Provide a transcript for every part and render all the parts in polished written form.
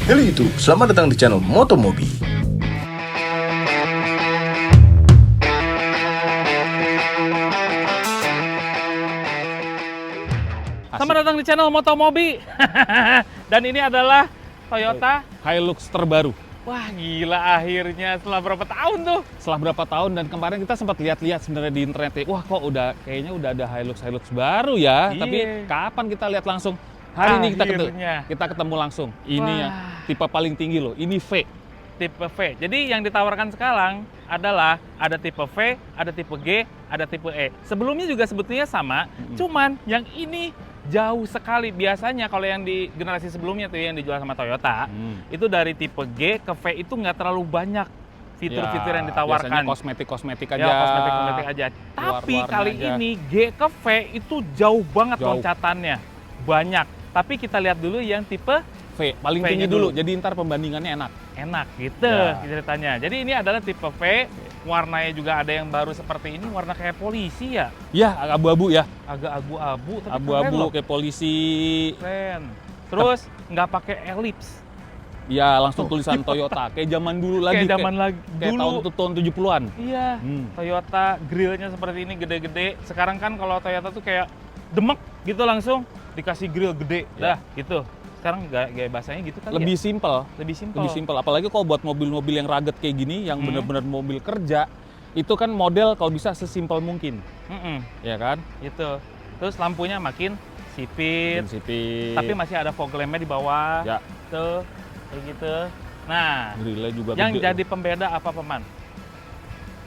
Halo YouTube, selamat datang di channel Motomobi. Selamat datang di channel Motomobi. Dan ini adalah Toyota Hilux terbaru. Wah gila, akhirnya setelah berapa tahun tuh? Setelah berapa tahun, dan kemarin kita sempat lihat-lihat sebenarnya di internet, wah kok kayaknya udah ada Hilux baru ya. Iya. Tapi kapan kita lihat langsung? Hari ini Akhirnya. kita ketemu langsung. Ini Wah. ya tipe paling tinggi loh. Ini V. Tipe V. Jadi yang ditawarkan sekarang adalah ada tipe V, ada tipe G, ada tipe E. Sebelumnya juga sebetulnya sama, cuman yang ini jauh sekali. Biasanya kalau yang di generasi sebelumnya tuh yang dijual sama Toyota, itu dari tipe G ke V itu nggak terlalu banyak fitur-fitur yang ditawarkan. Biasanya kosmetik aja. Ya, kosmetik aja. Tapi Luar-luarnya kali aja. ini G ke V itu jauh banget Jauh. loncatannya. Banyak. Tapi kita lihat dulu yang tipe V, paling V-nya tinggi dulu. dulu. Jadi ntar pembandingannya enak. enak gitu Ya. ceritanya. Jadi ini adalah tipe V, warnanya juga ada yang baru seperti ini, warna kayak polisi ya. Ya, abu-abu ya. Agak abu-abu tapi keren Abu-abu loh. kayak polisi. Keren. Terus nggak pakai elips. Ya, langsung tulisan Toyota. Kayak zaman dulu lagi. Kayak zaman lagi Kayak dulu. tahun 70-an. Iya. Toyota grillnya seperti ini gede-gede. Sekarang kan kalau Toyota tuh kayak demek gitu langsung dikasih grill gede. Ya. Dah gitu. Sekarang gaya bahasanya gitu kan Lebih ya? simpel. Lebih simpel. Lebih simpel. Apalagi kalau buat mobil-mobil yang rugged kayak gini, yang bener-bener mobil kerja, itu kan model kalau bisa sesimpel mungkin. Ya kan? Itu. Terus lampunya makin sipit. Sipit. Tapi masih ada fog lamp-nya di bawah. Ya. Tuh, kayak gitu. Nah, Grillnya juga yang gede. jadi pembeda apa, Paman?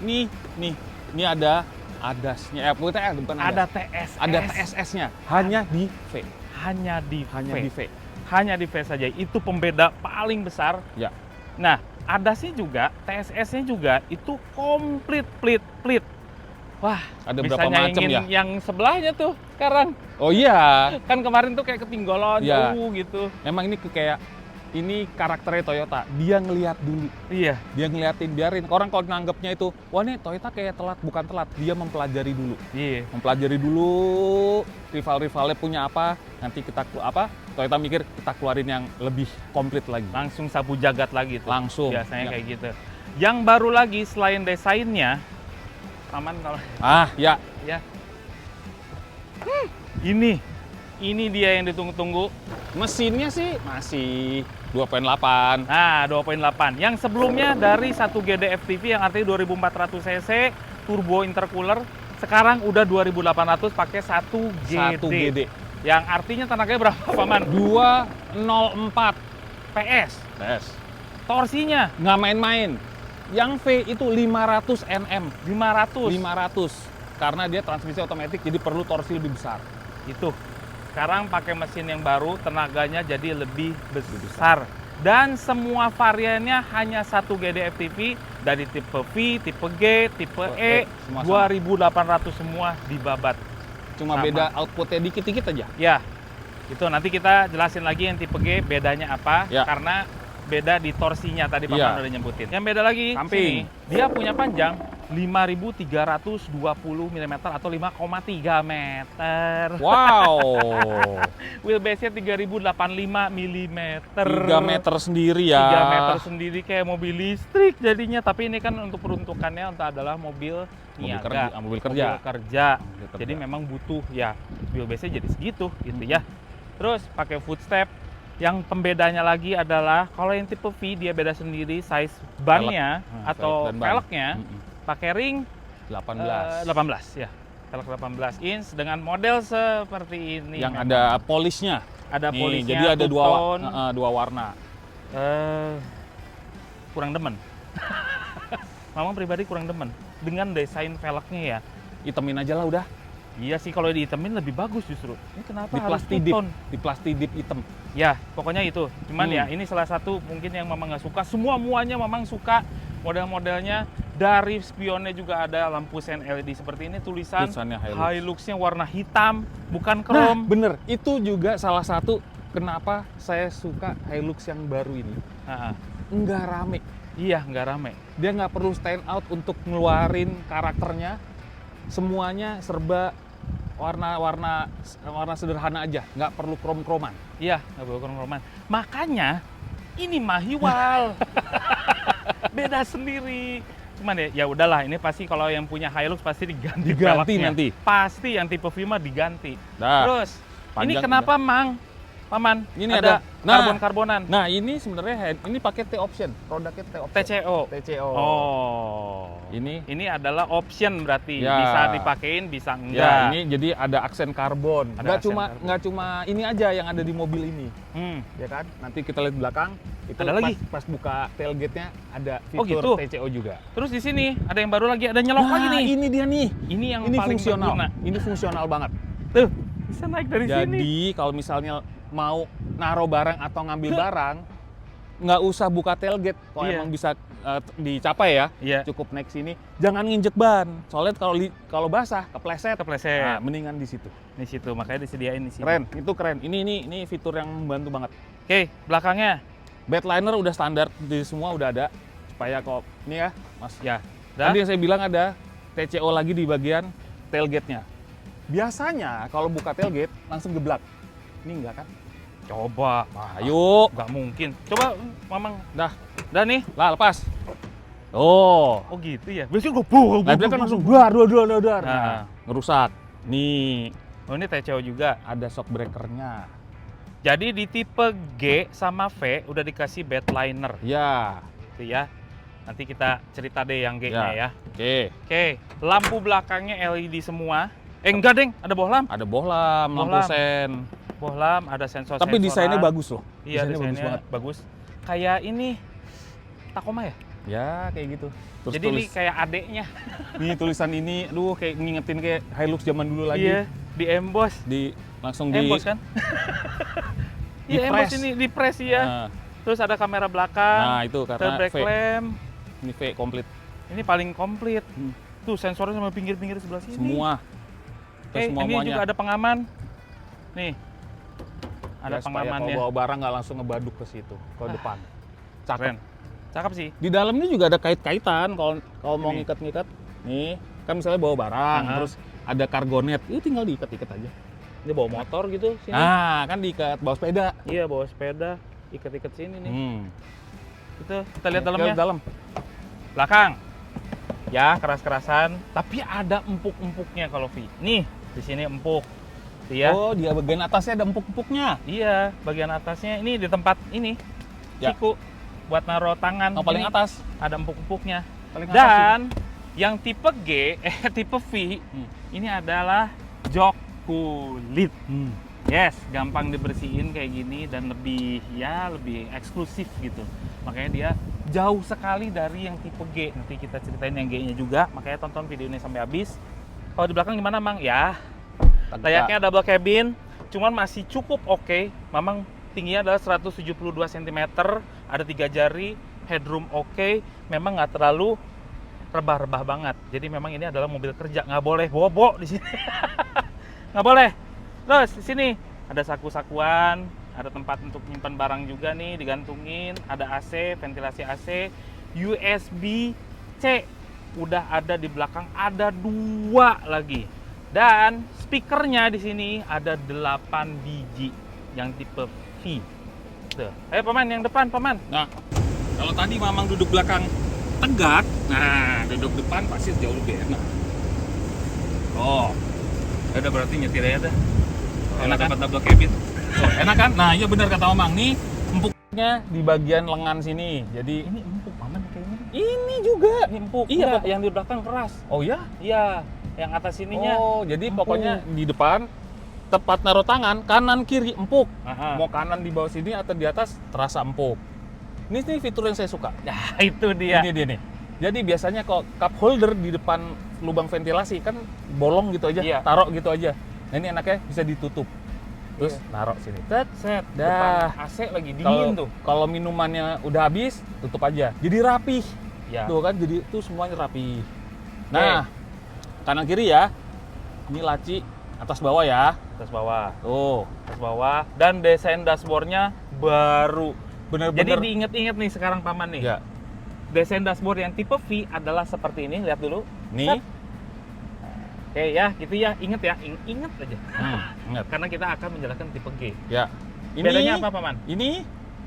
Ini ada ADAS-nya. Bukan Ada ADAS. TSS. Ada TSS-nya. Hanya di V. Hanya di Hanya V. di V. Hanya di V saja. Itu pembeda paling besar. Ya. Nah, ADAS-nya juga, TSS-nya juga itu komplit plit. Wah, Ada bisa berapa macam nyaingin ya? yang sebelahnya tuh sekarang. Oh iya. Kan kemarin tuh kayak ketinggalan Iya. jauh gitu. Emang ini karakternya Toyota. Dia ngelihat dulu. Iya. Dia ngeliatin, biarin. Orang kalau nanggepnya itu, wah nih Toyota kayak telat, bukan telat. Dia mempelajari dulu. Iya. Mempelajari dulu rival-rivalnya punya apa, nanti Toyota mikir kita keluarin yang lebih komplit lagi. Langsung sapu jagat lagi tuh. Langsung. Biasanya Ya. kayak gitu. Yang baru lagi selain desainnya, Paman kalau Ya. ya. Ini dia yang ditunggu-tunggu. Mesinnya sih masih 2.8. Nah, 2.8. Yang sebelumnya dari 1 GD FTV yang artinya 2400 cc, turbo intercooler, sekarang udah 2800 pakai 1 GD. 1 GD. Yang artinya tenaganya berapa, Paman? 204 PS. Torsinya Nggak main-main. Yang V itu 500 Nm. 500. 500. Karena dia transmisi otomatis, jadi perlu torsi lebih besar. Itu. Sekarang pakai mesin yang baru, tenaganya jadi lebih besar. Dan semua variannya hanya 1 GD FTV dari tipe V, tipe G, tipe E, semua sama. 2800 semua dibabat. Cuma Sama. beda outputnya dikit-dikit aja. Ya, itu nanti kita jelasin lagi yang tipe G bedanya apa, Ya. karena beda di torsinya tadi Paman Ya. udah nyebutin. Yang beda lagi, Samping. sini, dia punya panjang 5.320 mm atau 5,3 meter. Wow. Wheelbase-nya 3085 mm. 3 meter sendiri ya. 3 meter sendiri kayak mobil listrik jadinya, tapi ini kan untuk peruntukannya adalah mobil niaga, Mobil kerja. kerja. Mobil kerja. Jadi memang butuh ya wheelbase-nya jadi segitu gitu ya. Terus pakai footstep. Yang pembedanya lagi adalah kalau yang tipe V dia beda sendiri size bannya atau velg dan ban. velgnya pakai ring 18. 18 ya. Velg 18 inch dengan model seperti ini. Yang memang. ada polishnya. Ada Nih, polishnya, jadi ada two-tone. dua warna. Kurang demen. Mamang pribadi kurang demen dengan desain velgnya ya. Hitemin aja lah udah. Iya sih, kalau dihitemin lebih bagus justru. Ini kenapa Di harus plastidip. two-tone? Di plastidip hitam. Ya, pokoknya itu. Cuman ya, ini salah satu mungkin yang Mamang nggak suka. Muanya Mamang suka. Model-modelnya dari spionnya juga ada lampu sen LED seperti ini. Tulisannya Hilux. Hilux-nya warna hitam, bukan Nah, chrome. bener. Itu juga salah satu kenapa saya suka Hilux yang baru ini. Nah, Nggak rame. iya, nggak rame. Dia nggak perlu stand out untuk ngeluarin karakternya. Semuanya serba warna sederhana aja, nggak perlu krom-kroman. Iya, nggak perlu chrome-chroman. Makanya Ini mahiwal. Beda sendiri. Cuman ya udahlah, ini pasti kalau yang punya Hilux pasti diganti peleknya. nanti. Pasti yang tipe V mah diganti. Dah. Terus, ini Panjang kenapa Mang? Paman, Ini ada nah, karbon-karbonan. Nah, ini sebenarnya ini pakai T option, produknya T option. TCO. TCO. Oh. Ini adalah option berarti. Ya. Bisa dipakein, bisa ya, enggak. ini jadi ada aksen karbon. Ada aksen karbon. Nggak cuma ini aja yang ada di mobil ini. Ya kan? Nanti kita lihat belakang, itu Ada lagi? pas buka tailgate-nya ada Oh, fitur gitu? TCO juga. Terus di sini ada yang baru lagi, ada nyelok lagi nih. Ini dia nih. Ini yang Ini paling fungsional. berguna. Ini fungsional banget. Tuh, bisa naik dari sini. Jadi kalau misalnya mau naruh barang atau ngambil barang, nggak usah buka tailgate. Kalau Iya. emang bisa dicapai ya, Iya. cukup naik sini. Jangan nginjek ban. Soalnya kalau basah, kepleset. Nah, mendingan di situ. Di situ, makanya disediain di sini. Keren, itu keren. Ini fitur yang membantu banget. Oke, belakangnya. Bedliner udah standar, di semua udah ada. Supaya kok ini ya, Mas. Ya, dah. Tadi yang saya bilang ada TCO lagi di bagian tailgate-nya. Biasanya kalau buka tailgate langsung geblak. Ini enggak kan? Coba. Nah, ayo. Nggak mungkin. Coba, Mamang. Dah, Dah nih. lah lepas. Oh. Oh gitu ya. Biasanya gue Nah, dia kan langsung duar. Nah. Nah, ngerusak. Nih, Oh, ini TCO juga. ada shock breaker-nya. Jadi di tipe G sama V udah dikasih bedliner. Ya. Gitu ya. Nanti kita cerita deh yang G-nya ya. Oke. Oke, lampu belakangnya LED semua. Enggak, Deng, ada bohlam. Ada bohlam, lampu Bohlam. sen. Bohlam, ada sensor. Tapi desainnya bagus loh. Iya, desainnya banget. bagus. Kayak ini Tacoma ya? Ya, kayak gitu. Terus Jadi ini kayak adeknya. nih tulisan ini, aduh kayak ngingetin kayak Hilux zaman dulu lagi. Iya, di emboss. Langsung di Emboss kan? Di Iya, emboss press. ini di press ya. Nah, Terus ada kamera belakang. nah, itu karena brake V. lamp. Ini V komplit. Ini paling komplit. Hmm. Tuh sensornya sama pinggir-pinggir sebelah sini. Semua. Oke, ini juga ada pengaman. Nih. Ada Ya, supaya pengamannya. kalau bawa barang nggak langsung ngebaduk ke situ, ke depan. Cakep. Keren. Cakep sih. Di dalamnya juga ada kait-kaitan kalau mau Ini. ngikat-ngikat. Nih, kan misalnya bawa barang, Aha. terus ada kargonet, itu tinggal diikat-ikat aja. Ini bawa motor gitu sini. Nah, kan diikat bawa sepeda. Iya, bawa sepeda, ikat-ikat sini nih. Kita lihat Nih, dalamnya. lihat dalam. Belakang. Ya, keras-kerasan, tapi ada empuk-empuknya kalau V. Nih, di sini empuk. Iya. Oh, di bagian atasnya ada empuk-empuknya. Iya, bagian atasnya ini di tempat ini. Ya. Siku buat naruh tangan. Yang paling Ini atas. ada empuk-empuknya. Paling atas Dan yang tipe G, tipe V, Hmm. ini adalah jok kulit. Hmm. Yes, gampang dibersihin kayak gini dan lebih eksklusif gitu. Makanya dia jauh sekali dari yang tipe G. Nanti kita ceritain yang G-nya juga. Makanya tonton video ini sampai habis. Kalau di belakang gimana, Mang? Ya, layaknya double cabin, cuman masih cukup oke. Memang tingginya adalah 172 cm, ada 3 jari, headroom oke. Memang nggak terlalu rebah-rebah banget. Jadi memang ini adalah mobil kerja, nggak boleh bobo di sini. Nggak boleh. Terus di sini ada saku-sakuan, ada tempat untuk nyimpan barang juga nih, digantungin, ada AC, ventilasi AC, USB-C udah ada di belakang, ada 2 lagi. Dan speakernya di sini ada 8 biji yang tipe V. Tuh. Ayo Paman, yang depan Paman. Nah, kalau tadi Mamang duduk belakang tegak, nah duduk depan pasti jauh lebih enak. Oh, udah berarti nyetir aja dah. Enak kan? Dapat double cabin. Oh, enak kan? Nah, iya benar kata Mamang. Nih empuknya di bagian lengan sini. Jadi Ini empuk Paman kayaknya. ini juga. Ini empuk. Iya, Enggak, Pak. yang di belakang keras. Oh ya? Iya, yang atas sininya. Oh, jadi empuk. pokoknya di depan tepat naruh tangan, kanan kiri empuk. Aha. Mau kanan di bawah sini atau di atas terasa empuk. Ini nih fitur yang saya suka. Nah, itu dia. Ini dia nih. Jadi biasanya kalau cup holder di depan lubang ventilasi kan bolong gitu aja, Iya. taruh gitu aja. Nah, ini enaknya bisa ditutup. Terus naruh sini. Set, Dah. depan AC lagi dingin tuh. Kalau minumannya udah habis, tutup aja. Jadi rapih. Ya. Tuh kan, jadi itu semuanya rapih. Nah, kanan kiri ya. Ini laci atas bawah ya. Atas bawah. Tuh, Atas bawah. Dan desain dashboardnya baru. Jadi bener-bener. diinget-inget nih sekarang Paman nih. Ya. Desain dashboard yang tipe V adalah seperti ini. Lihat dulu. Nih. Set. Oke ya, gitu ya. Ingat ya. Ingat aja. Ingat. Karena kita akan menjalankan tipe G. Ya. Ini Bedanya apa Paman? Ini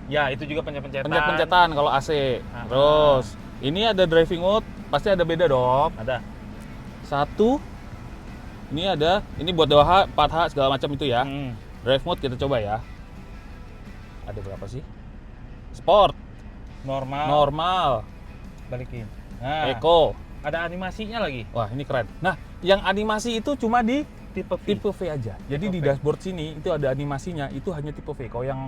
Ya, itu juga pencet-pencetan. Pencet-pencetan kalau AC. Ah. Terus ini ada driving mode, pasti ada beda dong. Ada. Satu, ini buat 2H, 4H segala macam itu ya. Drive mode kita coba ya. Ada berapa sih? Sport, normal, Balikin. Nah, eco. ada animasinya lagi. Wah, ini keren. Nah, yang animasi itu cuma di Tipe V. tipe V aja. Jadi Tipe di V. dashboard sini itu ada animasinya, itu hanya tipe V. Kalau yang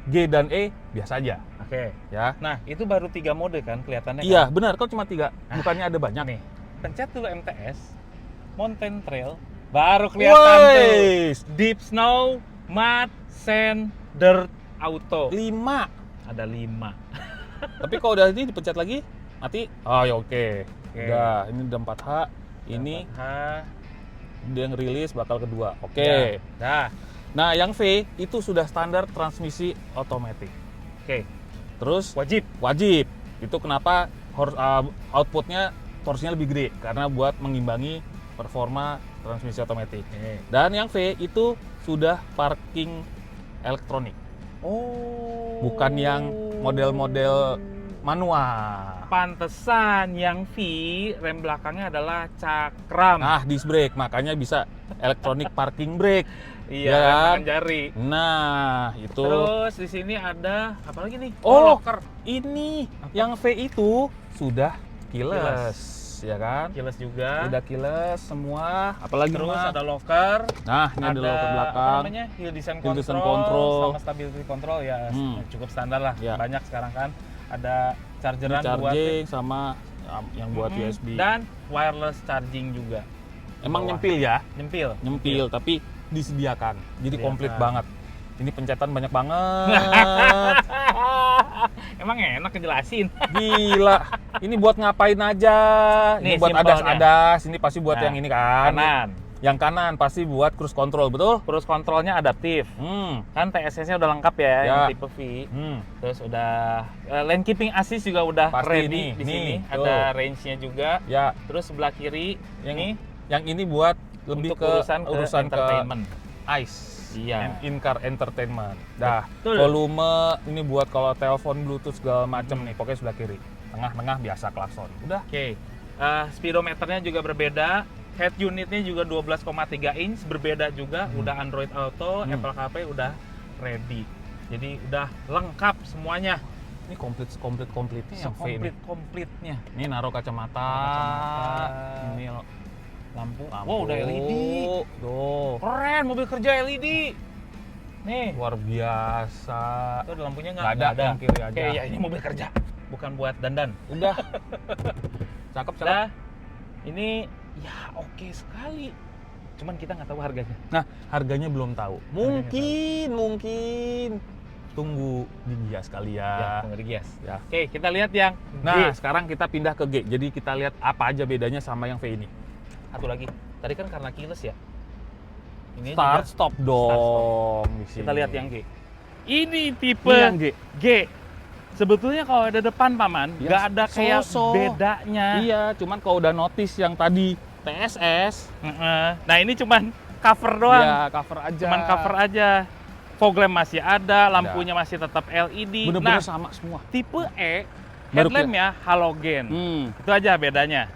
G dan E biasa aja, Oke. ya. Nah, itu baru 3 mode kan kelihatannya Iya, kan? benar. Kok cuma 3? Bukannya ada banyak Nih, pencet dulu MTS, Mountain Trail, baru kelihatan tuh. Wes, Deep Snow, Mud, Sand, Dirt, Auto. 5. Ada 5. Tapi kalau udah ini dipencet lagi, mati. Oh ya oke. Oke. Udah, ini udah 4H. Ini dia yang rilis bakal kedua. Oke. Dah. Nah, yang V itu sudah standar transmisi otomatis. Oke. Terus Wajib. Itu kenapa outputnya torsinya lebih gede karena buat mengimbangi performa transmisi otomatis. Oke. Dan yang V itu sudah parking elektronik, Oh. bukan yang model-model manual. Pantesan yang V rem belakangnya adalah cakram. Nah, disc brake makanya bisa elektronik parking brake. Iya, ya rem kan? tangan jari. Nah, itu. Terus di sini ada apa lagi nih? Oh, locker. ini yang V itu sudah keyless, ya kan? Keyless juga. Udah keyless semua, apalagi Terus Mas? ada locker. Nah, ini ada locker apa belakang. namanya? Hill Descent Hill Descent Control, Control. sama Stability Control ya cukup standar lah. Ya. Banyak sekarang kan. Ada chargeran Ini charging sama yang buat USB. dan wireless charging juga. Emang Bawah. nyempil ya? Nyempil. Tapi disediakan. Jadi Disediakan. komplit banget. Ini pencetan banyak banget. Emang enak ngejelasin. Gila. Ini buat ngapain aja? Ini Nih, buat simpelnya. adas-adas. Ini pasti buat Nah, yang ini kan. Kanan. Yang kanan pasti buat cruise control, betul? Cruise controlnya adaptif. Kan TSS-nya udah lengkap ya, yang Ya. tipe V. Hmm. Terus udah lane keeping assist juga udah Pasti ready nih, di nih, sini. tuh. Ada range-nya juga. Ya, Terus sebelah kiri yang ini buat lebih untuk ke urusan entertainment. ICE. Iya. In-car entertainment. Dah, Betul. volume ini buat kalau telepon Bluetooth segala macem nih, pokoknya sebelah kiri. Tengah-tengah biasa klakson. Udah. Oke. Speedometernya juga berbeda. Head unitnya juga 12,3 inch, berbeda juga. Udah Android Auto, Apple CarPlay udah ready. Jadi udah lengkap semuanya. Ini komplit Ini yang V ini. komplitnya. Ini naruh kacamata. Ini Lampu. lampu. Wow, udah LED. Tuh. Keren, mobil kerja LED. Nih, Luar biasa. itu ada lampunya Nggak ada, yang kiri aja. Oke, ya ini mobil kerja, bukan buat dandan. Udah. Cakep. Nah, ini ya oke sekali. Cuman kita nggak tahu harganya. Nah, harganya belum tahu. Mungkin. Tunggu di Gias kali Ya, ya. tunggu di Gias. Ya. Oke, kita lihat yang Nah, G. sekarang kita pindah ke G. Jadi kita lihat apa aja bedanya sama yang V ini. Satu lagi. Tadi kan karena keyless ya. Ini Start juga stop dong di sini. kita lihat yang G. Ini tipe Ini yang G. G. Sebetulnya kalau ada depan paman, Ya, nggak ada kayak so-so. bedanya. Iya, cuman kalau udah notice yang tadi TSS, Nah ini cuman cover doang. ya cover aja. Cuman cover aja. Fog lamp masih ada, lampunya masih tetap LED. Bener-bener Nah, sama semua. tipe E, Baru headlampnya halogen. Itu aja bedanya.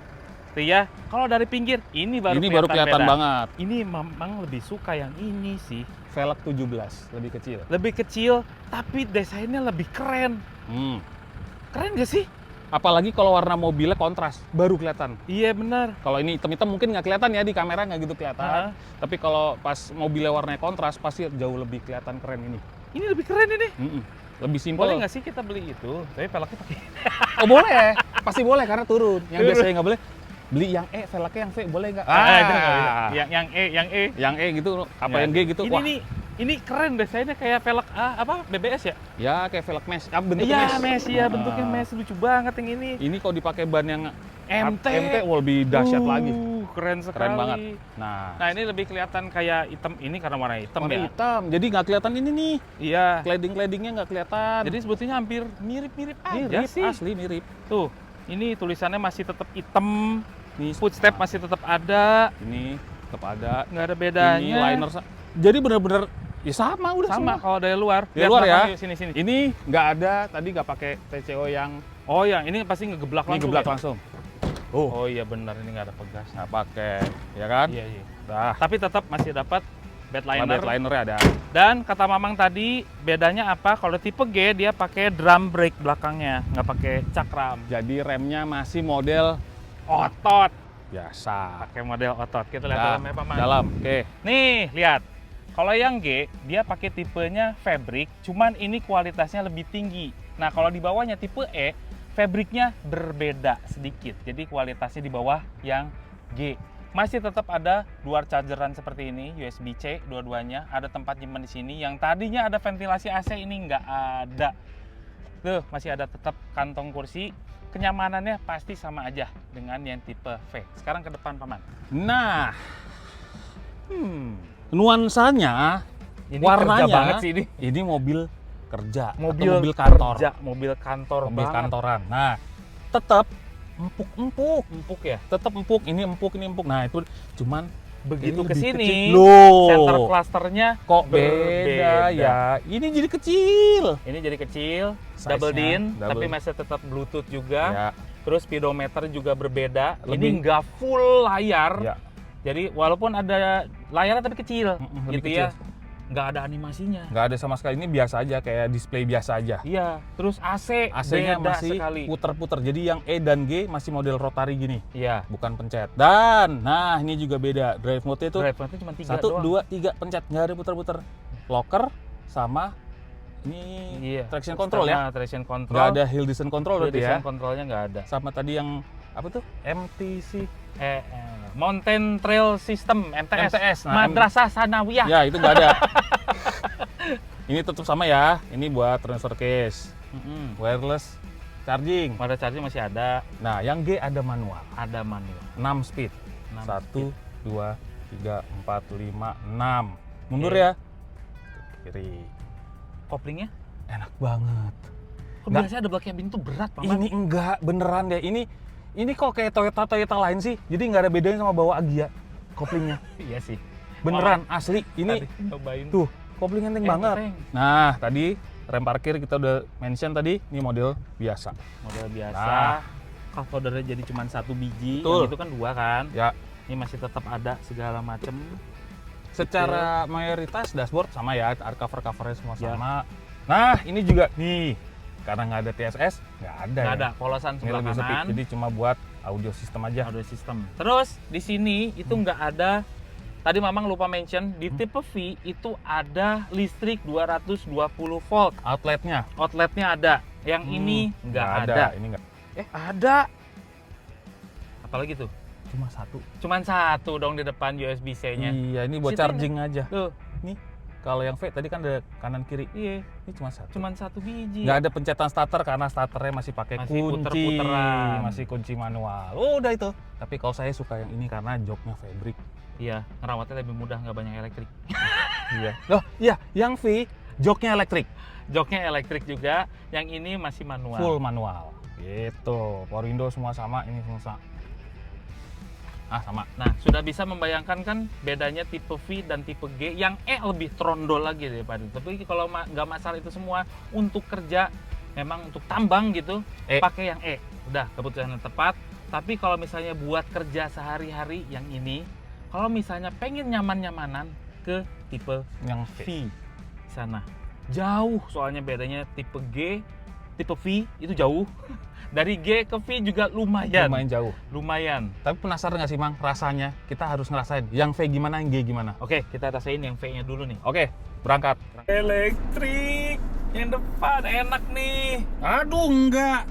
Tuh ya, kalau dari pinggir, ini baru kelihatan beda. banget. Ini memang lebih suka yang ini sih. Velg 17, lebih kecil. Lebih kecil, tapi desainnya lebih keren. Keren gak sih? Apalagi kalau warna mobilnya kontras, baru kelihatan. Iya benar. Kalau ini hitam-hitam mungkin nggak kelihatan ya, di kamera nggak gitu kelihatan. Tapi kalau pas mobilnya warnanya kontras, pasti jauh lebih kelihatan keren ini. Ini lebih keren ini. Lebih simpel. Boleh nggak sih kita beli itu? Tapi velgnya pakai. Oh boleh, pasti boleh karena turun. Yang biasanya nggak boleh, beli yang E, velgnya yang V, boleh nggak? Itu nggak bisa. Yang E. Yang E gitu, apa Ya. yang G gitu. Ini Wah. nih, ini keren desainnya kayak velg BBS ya? Ya kayak velg mesh, bentuknya Iya, mesh. mesh ya, bentuknya mesh lucu banget yang ini. Ini kalau dipakai ban yang MT, wah, lebih dahsyat lagi. Keren sekali. Keren banget. Nah, Nah, ini lebih kelihatan kayak hitam ini karena warna hitam warna ya. hitam, jadi nggak kelihatan ini nih. Iya. Cladding-claddingnya nggak kelihatan. Jadi sebetulnya hampir mirip-mirip aja mirip, sih. asli mirip. Tuh, ini tulisannya masih tetap hitam. Nih, Footstep masih tetap ada. ini tetap ada. Nggak ada bedanya. Ini liner. Jadi bener-bener Ya sama, udah Sama semua. kalau dari luar. Dari Lihat luar ya. belakang, yuk, sini. Ini nggak ada, tadi nggak pakai TCO yang Oh ya, ini pasti ngegeblak ini langsung. geblak ya? langsung. Oh iya benar, ini nggak ada pegas. Nggak pakai, ya kan? Iya. Nah, Tapi tetap masih dapat bedliner. bedlinernya ada. Dan kata Mamang tadi, bedanya apa? Kalau tipe G dia pakai drum brake belakangnya, nggak pakai cakram. Jadi remnya masih model Otot. biasa. Pakai model otot. Kita lihat Nah, dalamnya Paman. dalam, oke. Nih, lihat. Kalau yang G, dia pakai tipenya fabric, cuman ini kualitasnya lebih tinggi. Nah, kalau di bawahnya tipe E, fabriknya berbeda sedikit. Jadi kualitasnya di bawah yang G. Masih tetap ada luar chargeran seperti ini, USB-C dua-duanya. Ada tempat nyimpen di sini. Yang tadinya ada ventilasi AC, ini nggak ada. Tuh, masih ada tetap kantong kursi. Kenyamanannya pasti sama aja dengan yang tipe V. Sekarang ke depan, Paman. Nah, nuansanya, Ini warnanya, kerja banget sih ini. Ini mobil kerja, atau Mobil mobil kantor, kerja, mobil kantor mobil banget. kantoran. Nah, tetap empuk-empuk, Empuk ya. tetap empuk. Ini empuk, ini empuk. Nah, itu cuman Begitu ini ke lebih sini, kecil. Loh, center clusternya kok berbeda. beda ya? Ini jadi kecil. Ini jadi kecil, Size-nya double din, double. tapi masih tetap Bluetooth juga. Ya, Terus speedometer juga berbeda. Ini Lebih- nggak full layar. ya. Jadi walaupun ada layarnya tapi kecil, Lebih gitu kecil. ya. Nggak ada animasinya. Nggak ada sama sekali. Ini biasa aja, kayak display biasa aja. Iya. Terus AC, AC-nya beda masih sekali. puter-puter. Jadi yang E dan G masih model rotary gini, Iya. bukan pencet. Dan, nah ini juga beda. Drive mode-nya itu Drive mode-nya cuma 3 1, doang. 2, 3 pencet, nggak ada puter-puter. Locker sama ini Iya. traction control ya. Sama traction control. Nggak ada hill descent control berarti ya. Traction controlnya nggak ada. Sama tadi yang apa tuh? MTC. Mountain Trail System MTS, MTS, nah, Madrasah Sanawiyah. Ya itu nggak ada. Ini tetap sama ya. Ini buat transfer case, wireless charging. Pada charging masih ada, Nah yang G ada manual. ada manual. 6 speed. 6 1, 2, 3, 4, 5, 6. Mundur Oke. ya. Kiri. Koplingnya? Enak banget. Kok Nggak. biasanya double cabin itu berat, Paman? Ini enggak beneran deh. Ini kok kayak Toyota lain sih. Jadi nggak ada bedanya sama bawa Agya koplingnya. Iya sih. Beneran asli. Ini Tadi nyobain. tuh kopling enteng banget. Enteng. Nah tadi rem parkir kita udah mention tadi. Ini model biasa. Model biasa. Nah. Cup holdernya jadi cuma 1 biji. Betul. Yang itu kan 2 kan. Ya. Ini masih tetap ada segala macem. Secara mayoritas dashboard sama ya. Cover-covernya semua Ya. sama. Nah ini juga nih. Karena nggak ada TSS, nggak ada. Nggak ya. ada polosan Ini sebelah lebih sepi. kanan. Jadi cuma buat audio system aja. Audio system. Terus di sini itu nggak ada. Tadi Mamang lupa mention di tipe V itu ada listrik 220 volt. Outletnya Outletnya ada. Yang ini nggak ada. Ini nggak. Ada. Apalagi tuh? Cuma satu. Cuman satu dong di depan USB-C-nya. Iya, ini buat Situ charging aja. Tuh, Nih, kalau yang V tadi kan ada kanan kiri. iya. Ini cuma satu. Cuman 1 biji. Nggak ada pencetan starter karena starternya masih pakai Masih kunci, puter-puteran. masih kunci manual. Oh, udah itu. Tapi kalau saya suka yang ini karena joknya fabric. Iya, ngerawatnya lebih mudah, nggak banyak elektrik. Iya. Oh, iya, yang V joknya elektrik, Joknya elektrik juga, yang ini masih manual. full manual. Gitu. Power window semua sama, ini semua sama. Sama. Nah, sudah bisa membayangkan kan bedanya tipe V dan tipe G. Yang E lebih trondol lagi daripada itu. Tapi kalau nggak masalah itu semua, untuk kerja, memang untuk tambang gitu, E. pakai yang E. Udah, keputusan yang tepat. Tapi kalau misalnya buat kerja sehari-hari, yang ini, kalau misalnya pengen nyaman-nyamanan, ke tipe Yang V. V sana. Jauh soalnya bedanya tipe G, tipe V itu jauh. Dari G ke V juga lumayan. Lumayan jauh. Lumayan. Tapi penasaran nggak sih, Mang? Rasanya kita harus ngerasain. Yang V gimana, yang G gimana? Oke, kita rasain yang V-nya dulu nih. Oke, berangkat. Elektrik yang depan enak nih. Aduh, enggak.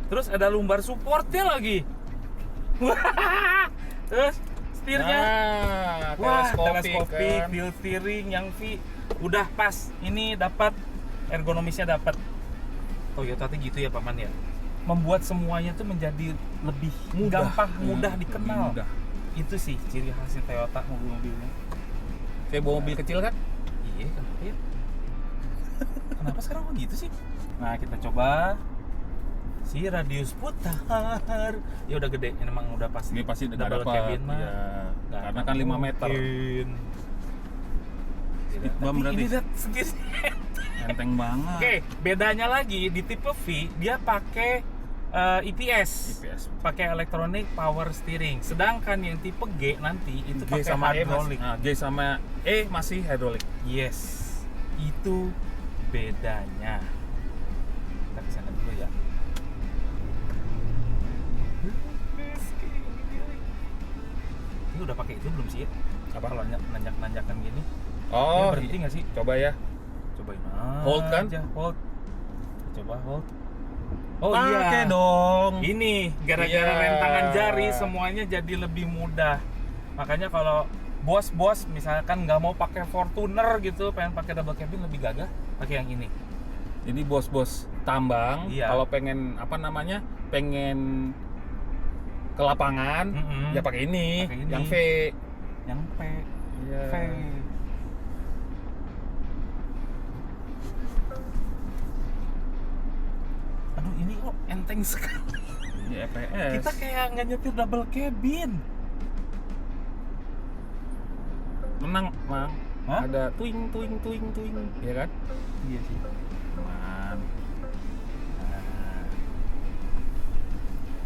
Terus ada lumbar supportnya lagi. Terus setirnya. Wah, teleskopik, kan. wheel steering yang V udah pas. Ini dapat ergonomisnya dapat. Toyota tuh gitu ya, Paman ya. Membuat semuanya tuh menjadi lebih gampang, mudah dikenal. Mudah. Itu sih ciri khasnya Toyota mobil-mobilnya. Kayak bawa mobil kecil kan? Iya, kenapa ya? Kenapa sekarang kok gitu sih? Nah, kita coba si radius putar. Ya udah gede, ini memang udah pasti. Ini pasti double cabin mah. Ya, Nggak karena akan kan 5 meter. mungkin. Bam Tapi berarti. ini lihat segini. Enteng banget. Oke, bedanya lagi di tipe V dia pakai EPS. Pakai electronic power steering. Sedangkan yang tipe G nanti itu G pakai sama E hydraulic. G sama E masih hydraulic. Yes. Itu bedanya. Kita kesana dulu ya. Ini udah pakai itu belum sih? Apa? Kalau nanjak-nanjakan gini. Oh, Ini berhenti nggak sih? coba ya. Cobain Hold kan? aja, hold. Coba hold. Oh Pakai iya. dong. Ini gara-gara Iya. rentangan jari semuanya jadi lebih mudah. Makanya kalau bos-bos misalkan nggak mau pakai Fortuner gitu, pengen pakai double cabin lebih gagah, pakai yang ini. Jadi bos-bos tambang Iya. kalau pengen apa namanya? Pengen ke lapangan, Mm-mm. ya pakai ini, Pakai ini. yang V. Yang P. Iya. V. Aduh ini kok enteng sekali. Ini EPS. Kita kayak nggak nyetir double cabin. menang, Mang. Hah? Ada tuing, ya kan? Iya sih. Man.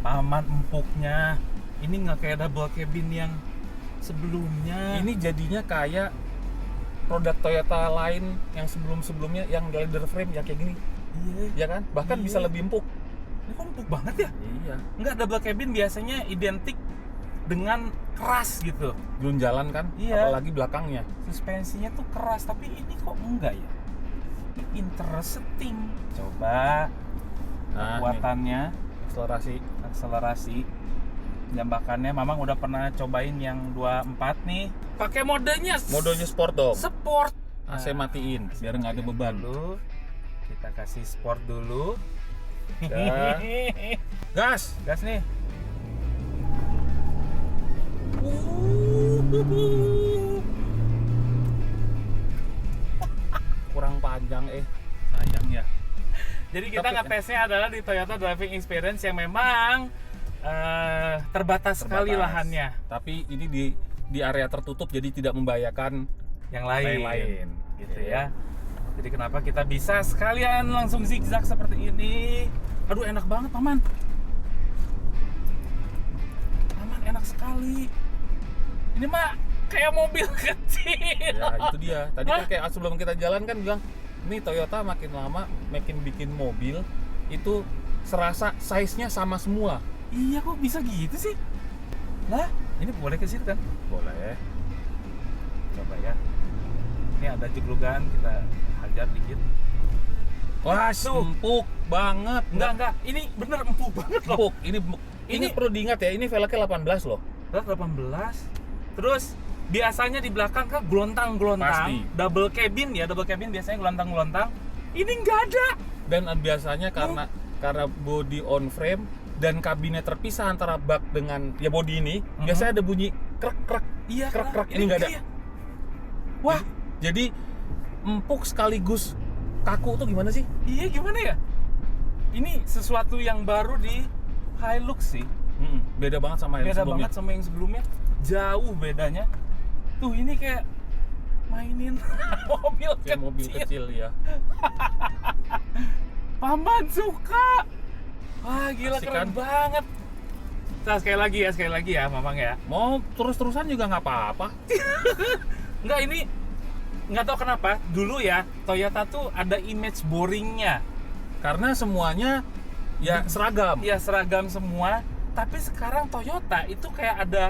Paman empuknya. Ini nggak kayak double cabin yang sebelumnya. Ini jadinya kayak produk Toyota lain yang sebelum-sebelumnya yang leather frame yang kayak gini, Iya. ya kan? Bahkan Iya. bisa lebih empuk. Ini kok empuk banget ya? Iya. Nggak, double cabin biasanya identik dengan keras gitu. Belum jalan kan? Iya. Apalagi belakangnya. Suspensinya tuh keras, tapi ini kok enggak ya? Interesting. Coba Nah, kekuatannya, akselerasi. akselerasi, jambakannya. Mamang udah pernah cobain yang 24 nih. Pakai modenya Modenya sport dong. sport. AC matiin biar nggak ada beban. Dulu kita kasih sport dulu. Ya. Gas. Gas nih. Kurang panjang sayang ya. Jadi kita Tapi- ngetesnya adalah di Toyota Driving Experience yang memang terbatas sekali Terbatas. lahannya. Tapi ini di area tertutup jadi tidak membahayakan Yang lain, lain-lain. gitu ya. Jadi kenapa kita bisa sekalian langsung zigzag seperti ini? Aduh enak banget paman. Paman enak sekali. Ini mah kayak mobil kecil. Ya itu dia. Tadi kan Hah? kayak sebelum kita jalan kan bilang, ini Toyota makin lama makin bikin mobil itu serasa size-nya sama semua. Iya kok bisa gitu sih? Lah, ini boleh ke situ kan? Boleh. Coba ya. Ini ada jeglugan, kita hajar dikit. Wah, Tuh. empuk banget. Enggak. Ini bener empuk banget loh. Empuk. Ini Ini- perlu diingat ya, ini velgnya 18 loh. Berat 18. Terus biasanya di belakang kan gelontang-gelontang. Pasti. Double cabin ya, double cabin biasanya gelontang-gelontang. Ini nggak ada. Dan biasanya karena body on frame dan kabinnya terpisah antara bak dengan ya body ini, biasanya ada bunyi krek-krek. Iya, Krek-krek, kenapa? ini nggak ada. iya. Wah, Jadi empuk sekaligus kaku tuh gimana sih? iya gimana ya? Ini sesuatu yang baru di Hilux sih. Beda banget sama yang Beda sebelumnya. banget sama yang sebelumnya. Jauh bedanya. Tuh ini kayak mainin mobil Kayak mobil kecil ya. Paman suka. Wah gila Asik keren kan? banget. Nah, sekali lagi ya Mamang ya. Mau terus-terusan juga nggak apa-apa. Enggak, ini nggak tahu kenapa dulu ya Toyota tuh ada image boringnya. Karena semuanya ya seragam. Ya seragam semua. Tapi sekarang Toyota itu kayak ada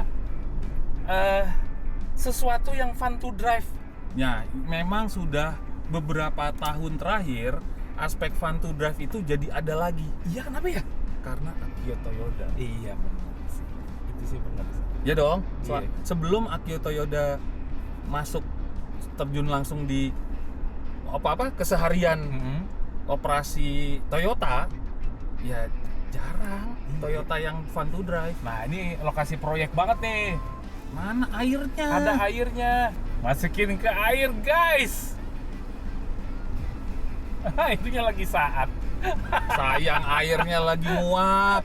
sesuatu yang fun to drive. Ya, memang sudah beberapa tahun terakhir aspek fun to drive itu jadi ada lagi. Iya kenapa ya? Karena Akio Toyoda. Iya benar sih. Itu sih benar sih. Ya dong. Iya. Sebelum Akio Toyoda masuk terjun langsung di keseharian operasi Toyota, ya jarang Toyota yang fun to drive. Nah ini lokasi proyek banget nih. Mana airnya? Ada airnya. Masukin ke air guys. Airnya lagi saat. Sayang airnya lagi muap.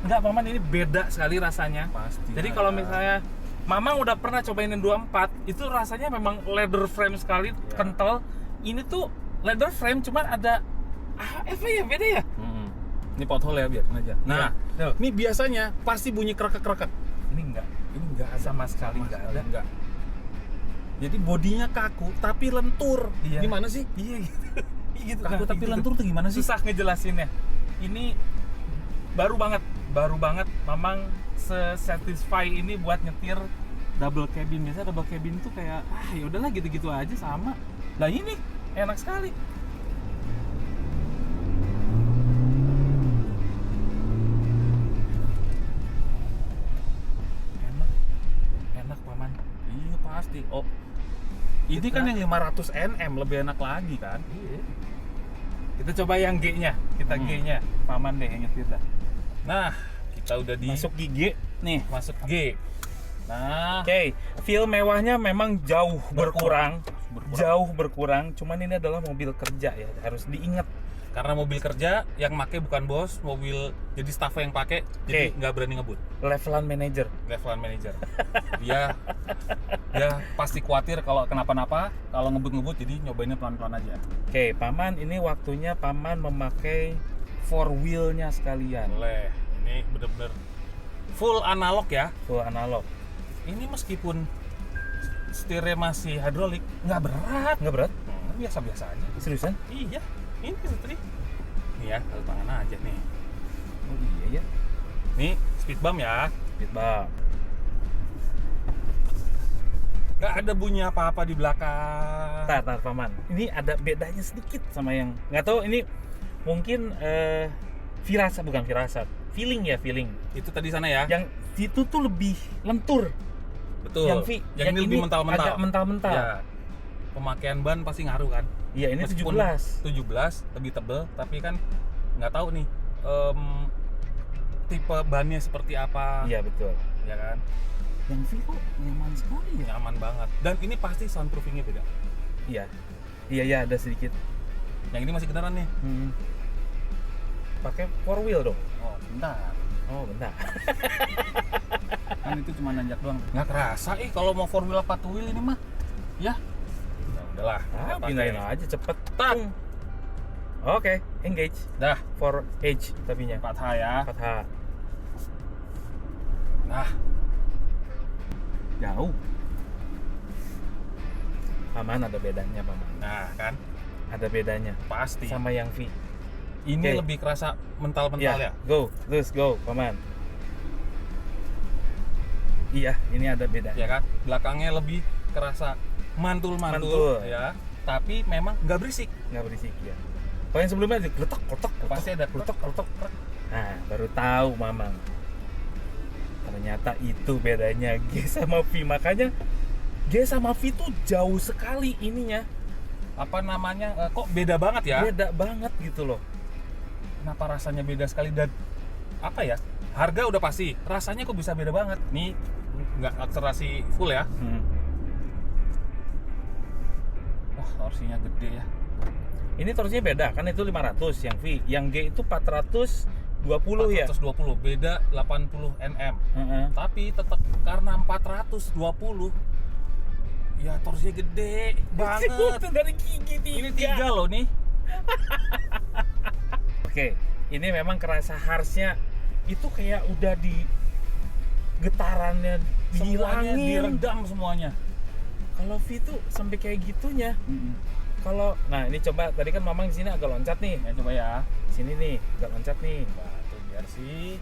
Enggak paman, ini beda sekali rasanya. Pasti. Jadi kalau misalnya Mamang udah pernah cobain yang 24, itu rasanya memang leather frame sekali, kental. Ini tuh leather frame, cuman ada apa ya beda ya? Ini pothole ya, biarin aja. Nah, tuh. ini biasanya pasti bunyi krek-krek. Ini enggak sama sekali enggak ada. Enggak. Jadi bodinya kaku tapi lentur. Iya. Gimana sih? Iya gitu. Iya gitu. Kaku tapi gitu. lentur tuh gimana sih? Susah ngejelasinnya. Ini baru banget Mamang se-satisfy ini buat nyetir double cabin. Biasa double cabin tuh kayak ya udahlah gitu-gitu aja sama. Lah ini enak sekali. Enak paman. Iya pasti. Oh, ini kan yang 500 Nm lebih enak lagi kan? Iya. Kita coba yang G-nya. Kita G-nya. Paman deh yang nyetir dah. Nah, kita udah di Masuk gigi nih. masuk G. Nah, Oke, feel mewahnya memang jauh berkurang. Berkurang. Jauh berkurang. Cuman ini adalah mobil kerja ya, harus diingat. karena mobil kerja yang make bukan bos, mobil jadi staff yang pakai, jadi nggak berani ngebut. Levelan manager. Levelan manager. dia pasti khawatir kalau kenapa-napa, kalau ngebut-ngebut, jadi nyobainnya pelan-pelan aja. Oke, paman ini waktunya paman memakai four wheel-nya sekalian. Boleh. Ini bener-bener full analog ya. Full analog. Ini meskipun setirnya masih hidrolik, nggak berat. Nggak berat? Biasa-biasa aja. Seriusan? Iya, ini setri. Nih ya, taruh tangan aja nih. Oh iya ya. Nih, speed bump ya. Speed bump. Nggak ada bunyi apa-apa di belakang. Tar paman. Ini ada bedanya sedikit sama yang nggak tahu ini mungkin firasat bukan firasat. Feeling ya, feeling. Itu tadi sana ya. Yang itu tuh lebih lentur. Betul. Yang ini lebih mental-mental. Agak mental-mental. Ya. Pemakaian ban pasti ngaruh kan. Iya, ini Meskipun 17 lebih tebel, tapi kan nggak tahu nih tipe bannya seperti apa. Iya, betul. Ya kan. Yang V kok nyaman sekali ya. Nyaman banget. Dan ini pasti soundproofingnya beda. Iya. Iya, ada sedikit. Yang ini masih kedengeran nih. Pakai four wheel dong. Oh, bentar. Oh, bentar. Kan itu cuma nanjak doang. Nggak kerasa kalau mau 4 wheel apa 2 wheel ini mah. Ya. Ya udahlah. kita pakai. Pindahin aja cepet. Tak. Oke, engage. Dah, 4H tapinya. 4H ya. 4H. Nah, Jauh. Paman ada bedanya, paman. nah kan Ada bedanya pasti. sama yang V. Ini Oke. lebih kerasa mental-mental ya. Go, let's go, paman. Iya, ini ada bedanya. Ya kan? Belakangnya lebih kerasa mantul-mantul Mantul. ya. Tapi memang nggak berisik. Nggak berisik ya. Kalau yang sebelumnya ada geletok, geletok, geletok. Pasti ada geletok, geletok. Nah, baru tahu mamang. Ternyata itu bedanya G sama V. Makanya G sama V tuh jauh sekali ininya. Apa namanya? Kok beda banget ya? Beda banget gitu loh. Kenapa rasanya beda sekali dan apa ya? Harga udah pasti. Rasanya kok bisa beda banget? Nih nggak akselerasi full ya. Wah, torsinya gede ya. Ini torsinya beda kan, itu 500 yang V. Yang G itu 420 ya. 420 beda 80 Nm. Heeh. Tapi tetap karena 420 ya torsinya gede banget. Itu dari gigi Ini 3 loh nih. Oke, ini memang kerasa harshnya itu kayak udah di getarannya Semuanya dihilangin. diredam semuanya. Kalau V tuh sampai kayak gitunya. Kalau nah ini coba tadi kan mamang di sini agak loncat nih. Ya coba ya. Sini nih agak loncat nih. Nah, tuh biar sih.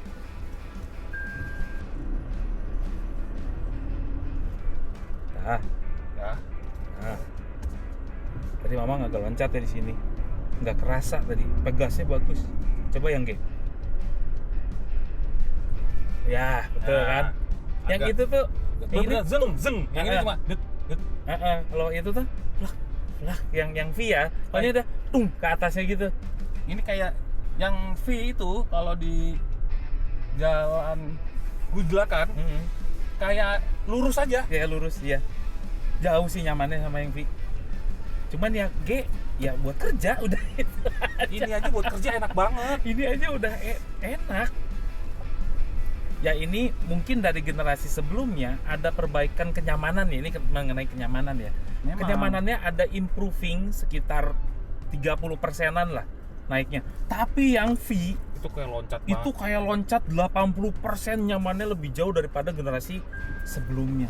Nah, Ya. nah. Tadi mamang agak loncat ya di sini. Nggak kerasa tadi. Pegasnya bagus. Coba yang G. Ya, betul Nah, kan? Yang agak- itu tuh Bener, zeng zeng. Yang ini Ah. cuma det det. kalau itu tuh lah yang V ya. Kalau ini ada tung ke atasnya gitu. Ini kayak yang V itu kalau di jalan Gujlakan kayak lurus aja. Ya lurus ya. Jauh sih nyamannya sama yang V. Cuman ya G ya buat kerja udah itu. Ini aja buat kerja enak banget. Ini aja udah enak. Ya ini mungkin dari generasi sebelumnya ada perbaikan kenyamanan ya. Ini mengenai kenyamanan ya. Memang. Kenyamanannya ada improving sekitar 30%-an lah naiknya. Tapi yang V Itu kayak loncat itu kayak loncat 80% nyamannya lebih jauh daripada generasi sebelumnya.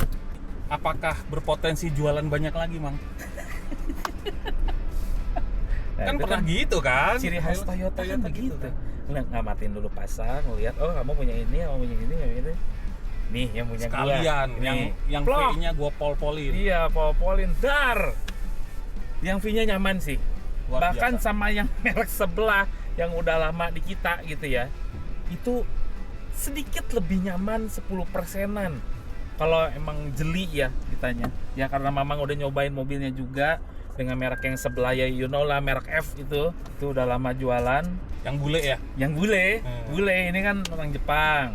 Apakah berpotensi jualan banyak lagi, Mang? Nah, Kan itu pernah gitu kan? ciri khas Toyota kan begitu. Ngamatin dulu pasar, ngelihat oh kamu punya ini, kamu punya ini, yang ini. Nih yang punya Sekalian gua. yang Plok. V-nya gua pol-polin. Iya, pol-polin dar. Yang V-nya nyaman sih. Luar Bahkan biasa. sama yang merek sebelah yang udah lama di kita gitu ya. Itu sedikit lebih nyaman 10%-an. Kalau emang jeli ya ditanya. Ya karena Mamang udah nyobain mobilnya juga dengan merek yang sebelah ya, you know lah, merek F itu udah lama jualan. Yang bule ya? Yang bule, Hmm. bule ini kan orang Jepang.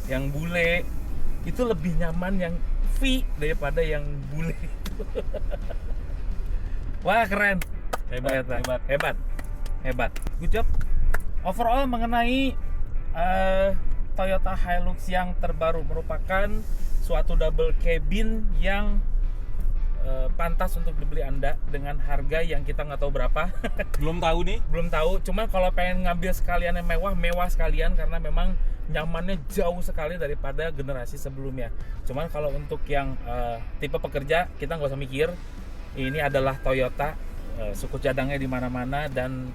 Yang bule itu lebih nyaman yang V daripada yang bule itu. Wah keren, Hebat, Toyota. hebat. hebat, hebat. Good job. Overall mengenai Toyota Hilux yang terbaru merupakan suatu double cabin yang pantas untuk dibeli Anda dengan harga yang kita nggak tahu berapa. Belum tahu nih. Belum tahu, cuma kalau pengen ngambil sekalian yang mewah sekalian karena memang nyamannya jauh sekali daripada generasi sebelumnya. Cuman kalau untuk yang tipe pekerja kita nggak usah mikir, ini adalah Toyota, suku cadangnya di mana-mana dan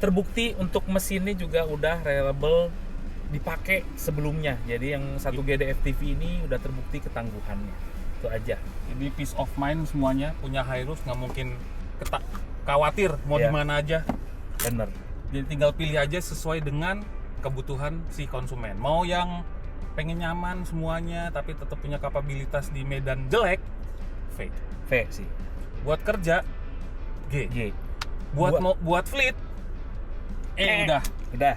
terbukti untuk mesinnya juga udah reliable dipakai sebelumnya. Jadi yang 1 GDF TV ini udah terbukti ketangguhannya. Itu aja. Jadi peace of mind semuanya punya Hilux, nggak mungkin khawatir mau Iya. di mana aja. Bener. Jadi tinggal pilih aja sesuai dengan kebutuhan si konsumen. Mau yang pengen nyaman semuanya tapi tetap punya kapabilitas di medan jelek, V. V sih. Buat kerja, G. G. Buat fleet, udah. Udah.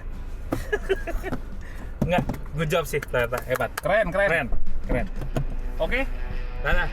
Enggak, good job sih Toyota, hebat. Keren. Keren. Oke. Nah,